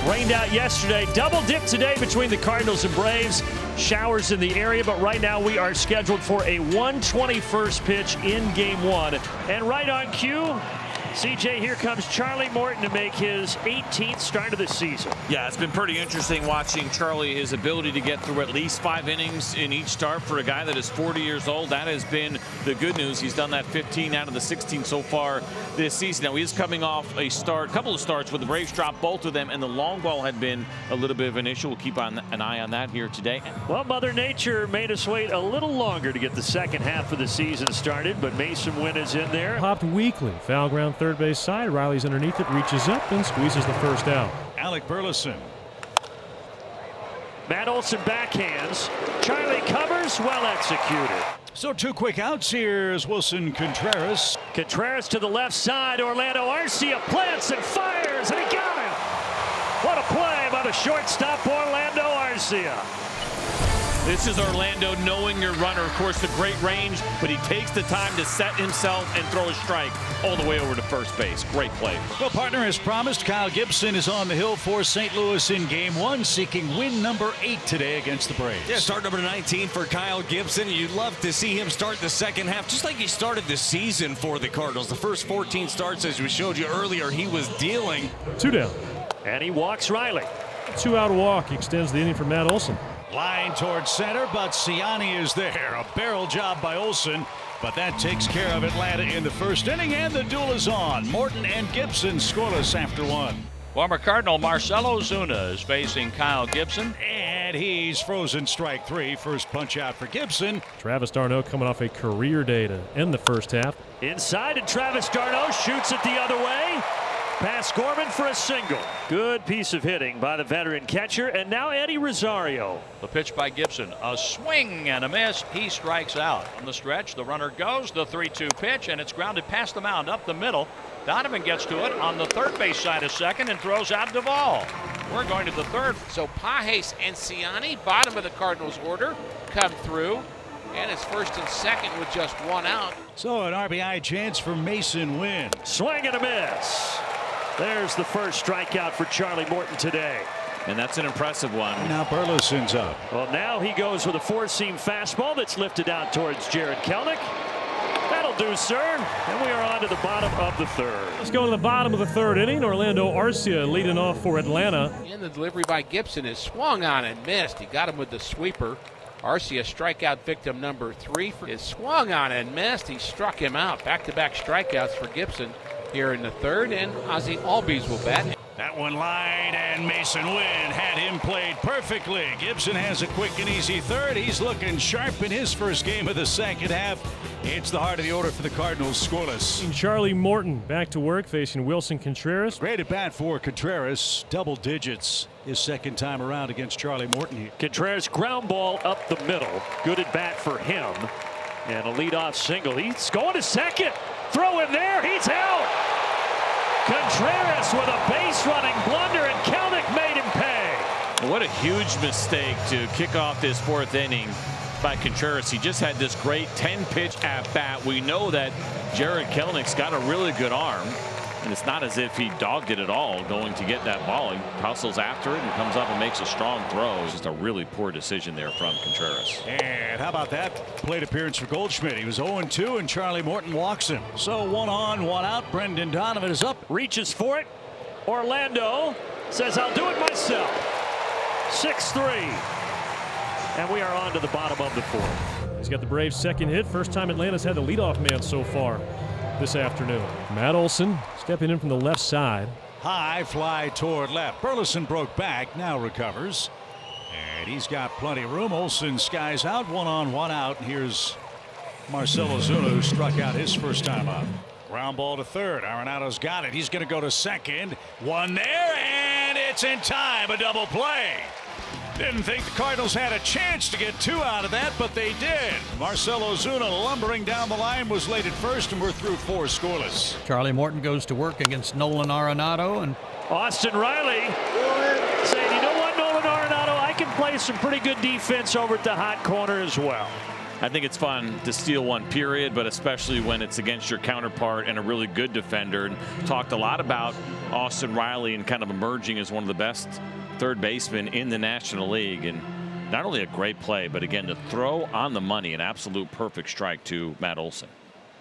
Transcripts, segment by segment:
Rained out yesterday. Double dip today between the Cardinals and Braves. Showers in the area, but right now we are scheduled for a 121st pitch in Game 1. And right on cue, CJ, here comes Charlie Morton to make his 18th start of the season. Yeah, it's been pretty interesting watching Charlie, his ability to get through at least 5 innings in each start for a guy that is 40 years old. That has been the good news. He's done that 15 out of the 16 so far this season. Now, he is coming off a couple of starts where the Braves dropped both of them, and the long ball had been a little bit of an issue. We'll keep an eye on that here today. Well, Mother Nature made us wait a little longer to get the second half of the season started, but Mason Wynn is in there. Popped weakly. Foul ground third base side. Riley's underneath it, reaches up and squeezes the first out. Alec Burleson. Matt Olson backhands. Charlie covers, well executed. So 2 quick outs. Here's Wilson Contreras. Contreras to the left side. Orlando Arcia plants and fires, and he got him. What a play by the shortstop, Orlando Arcia. This is Orlando knowing your runner. Of course, the great range, but he takes the time to set himself and throw a strike all the way over to first base. Great play. Well, partner, as promised, Kyle Gibson is on the hill for St. Louis in Game 1, seeking win number 8 today against the Braves. Yeah, start number 19 for Kyle Gibson. You'd love to see him start the second half, just like he started the season for the Cardinals. The first 14 starts, as we showed you earlier, he was dealing. 2 down. And he walks Riley. 2-out walk extends the inning for Matt Olson. Line towards center, but Ciani is there. A barrel job by Olson, but that takes care of Atlanta in the first inning, and the duel is on. Morton and Gibson scoreless after 1. Former Cardinal Marcell Ozuna is facing Kyle Gibson. And he's frozen strike 3. First punch out for Gibson. Travis d'Arnaud coming off a career day to end the first half. Inside, and Travis d'Arnaud shoots it the other way. Past Gorman for a single. Good piece of hitting by the veteran catcher, and now Eddie Rosario. The pitch by Gibson, a swing and a miss. He strikes out. On the stretch, the runner goes, the 3-2 pitch, and it's grounded past the mound up the middle. Donovan gets to it on the third base side of second and throws out Duvall. We're going to the third. So Pages and Ciani, bottom of the Cardinals order, come through. And it's first and second with just 1 out. So an RBI chance for Mason Wynn. Swing and a miss. There's the first strikeout for Charlie Morton today. And that's an impressive one. Now Burleson's up. Well, now he goes with a 4-seam fastball that's lifted out towards Jared Kelenic. That'll do, sir. And we are on to the bottom of the third. Let's go to the bottom of the third inning. Orlando Arcia leading off for Atlanta. And the delivery by Gibson is swung on and missed. He got him with the sweeper. Arcia, strikeout victim number 3, is swung on and missed. He struck him out. Back-to-back strikeouts for Gibson here in the third, and Ozzie Albies will bat. That one lined, and Mason Wynn had him played perfectly. Gibson has a quick and easy third. He's looking sharp in his first game of the second half. It's the heart of the order for the Cardinals, scoreless. And Charlie Morton back to work facing Wilson Contreras. Great at bat for Contreras. Double digits his second time around against Charlie Morton here. Contreras ground ball up the middle. Good at bat for him. And a leadoff single. He's going to second. Throw him there. He's out. Contreras with a base running blunder, and Kelenic made him pay. What a huge mistake to kick off this 4th inning by Contreras. He just had this great 10-pitch at bat. We know that Jared Kelenic's got a really good arm, and it's not as if he dogged it at all going to get that ball. He hustles after it and comes up and makes a strong throw. It's just a really poor decision there from Contreras. And how about that plate appearance for Goldschmidt? He was 0-2, and Charlie Morton walks him. So 1 on, 1 out. Brendan Donovan is up. Reaches for it. Orlando says, I'll do it myself. 6-3. And we are on to the bottom of the 4th. He's got the Braves' second hit. First time Atlanta's had the leadoff man so far this afternoon. Matt Olson stepping in from the left side. High fly toward left. Burleson broke back, now recovers. And he's got plenty of room. Olson skies out, 1 on, 1 out. And here's Marcell Ozuna, who struck out his first time up. Ground ball to third. Arenado's got it. He's going to go to second. One there, and it's in time. A double play. Didn't think the Cardinals had a chance to get 2 out of that, but they did. Marcell Ozuna lumbering down the line was late at first, and we're through 4 scoreless. Charlie Morton goes to work against Nolan Arenado, and Austin Riley saying, you know what, Nolan Arenado, I can play some pretty good defense over at the hot corner as well. I think it's fun to steal one, period, but especially when it's against your counterpart and a really good defender. And talked a lot about Austin Riley and kind of emerging as one of the best third basemen in the National League. And not only a great play, but again, to throw on the money, an absolute perfect strike to Matt Olson.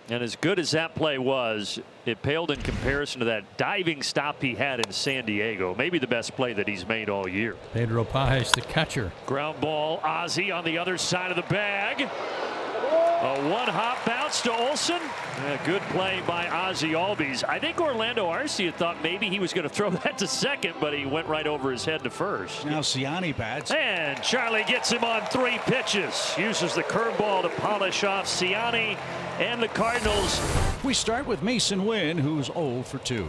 And as good as that play was, it paled in comparison to that diving stop he had in San Diego. Maybe the best play that he's made all year. Pedro Pages, the catcher. Ground ball, Ozzie on the other side of the bag. A one-hop bounce to Olson. A good play by Ozzie Albies. I think Orlando Arcia thought maybe he was going to throw that to second, but he went right over his head to first. Now Ciani bats. And Charlie gets him on 3 pitches. Uses the curveball to polish off Ciani and the Cardinals. We start with Mason Wynn, who's 0 for 2.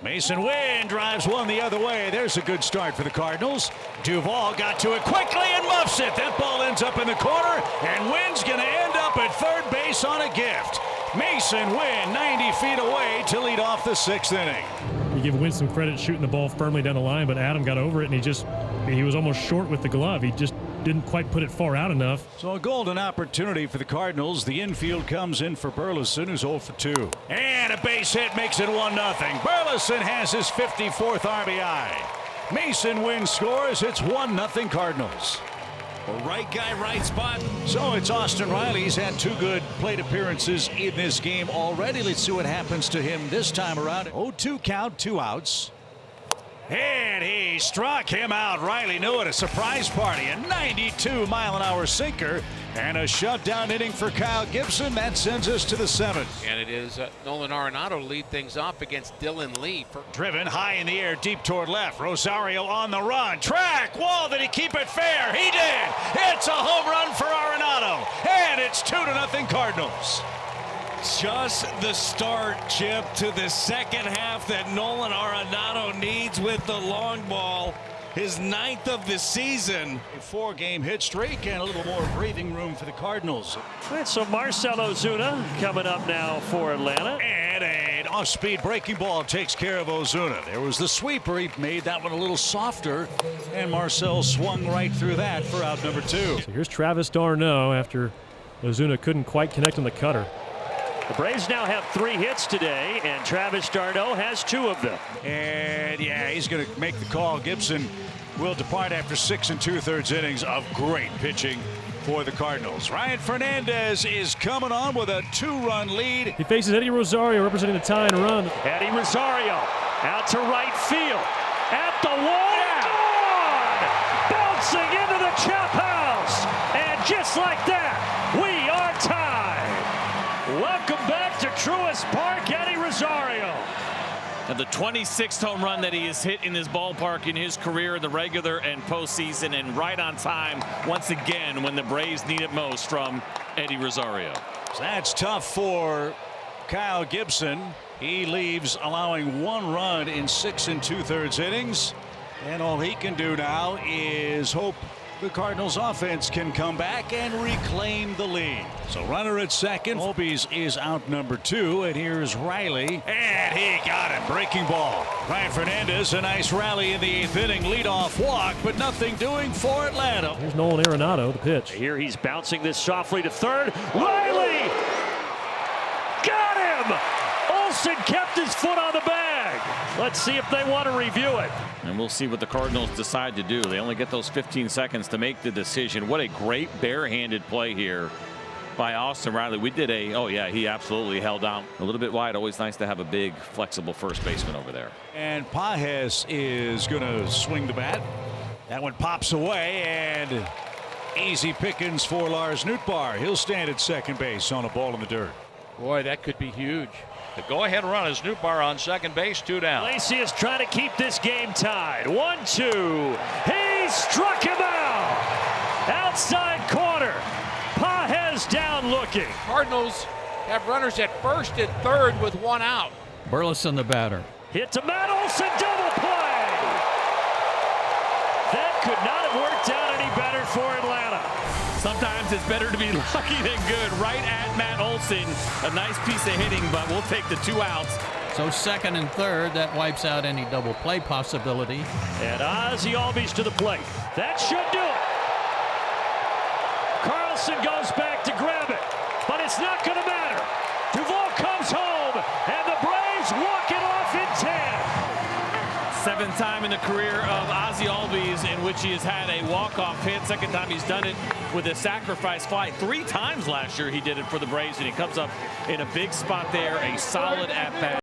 Mason Wynn drives one the other way. There's a good start for the Cardinals. Duvall got to it quickly and muffs it. That ball ends up in the corner, and Wynn's going to end up at third base on a gift. Mason Wynn 90 feet away to lead off the 6th inning. You give Wynn some credit shooting the ball firmly down the line, but Adam got over it, and he was almost short with the glove. He just didn't quite put it far out enough. So a golden opportunity for the Cardinals. The infield comes in for Burleson, who's 0 for 2. And a base hit makes it 1-0. Burleson has his 54th RBI. Mason Wynn scores. It's 1-0 Cardinals. Right guy, right spot. So it's Austin Riley. He's had 2 good plate appearances in this game already. Let's see what happens to him this time around. 0-2 count, 2 outs. And he struck him out. Riley knew it. A surprise party. A 92-mile-an-hour sinker. And a shutdown inning for Kyle Gibson. That sends us to the 7th. And it is Nolan Arenado lead things off against Dylan Lee. Driven high in the air, deep toward left. Rosario on the run. Track. Wall. Did he keep it fair? He did. It's a home run for Arenado. And it's 2-0 Cardinals. Just the start, Chip, to the second half that Nolan Arenado needs with the long ball. His 9th of the season. A 4-game hit streak and a little more breathing room for the Cardinals. Right, so Marcell Ozuna coming up now for Atlanta. And an off-speed breaking ball takes care of Ozuna. There was the sweeper. He made that one a little softer. And Marcell swung right through that for out number 2. So here's Travis d'Arnaud after Ozuna couldn't quite connect on the cutter. The Braves now have 3 hits today, and Travis d'Arnaud has 2 of them. And yeah, he's going to make the call. Gibson will depart after 6 2/3 innings of great pitching for the Cardinals. Ryan Fernandez is coming on with a 2-run lead. He faces Eddie Rosario representing the tying run. Eddie Rosario out to right field. At the wall, gone! Bouncing into the chop house. And just like that, we are tied. Welcome back to Truist Park, Eddie Rosario. And the 26th home run that he has hit in his ballpark in his career in the regular and postseason, and right on time once again when the Braves need it most from Eddie Rosario. That's tough for Kyle Gibson. He leaves allowing 1 run in 6 2/3 innings. And all he can do now is hope the Cardinals offense can come back and reclaim the lead. So runner at second. Albies is out number 2. And here's Riley. And he got it. Breaking ball. Ryan Fernandez, a nice rally in the 8th inning. Leadoff walk, but nothing doing for Atlanta. Here's Nolan Arenado, the pitch. Here he's bouncing this softly to third. Riley! Got him! Olson kept his foot on the bag. Let's see if they want to review it. And we'll see what the Cardinals decide to do. They only get those 15 seconds to make the decision. What a great barehanded play here by Austin Riley. We did he absolutely held out a little bit wide. Always nice to have a big, flexible first baseman over there. And Pages is going to swing the bat. That one pops away, and easy pickings for Lars Nootbaar. He'll stand at second base on a ball in the dirt. Boy, that could be huge. The go-ahead run is Nootbaar on second base, 2 down. Lacey is trying to keep this game tied. 1-2. He struck him out. Outside corner. Pages down looking. Cardinals have runners at first and third with 1 out. Burleson, the batter. Hit to Matt Olson, double play. That could not have worked out any better for Atlanta. Sometimes it's better to be lucky than good. Right at Matt Olson. A nice piece of hitting, but we'll take the 2 outs. So second and third, that wipes out any double play possibility. And Ozzie Albies to the plate. That should do it. Carl Wilson goes back to grab it, but it's not going to matter. Duvall comes home, and the Braves walk it off in 10. 7th time in the career of Ozzie Albies in which he has had a walk-off hit. 2nd time he's done it with a sacrifice fly. 3 times last year he did it for the Braves, and he comes up in a big spot there, a solid at-bat.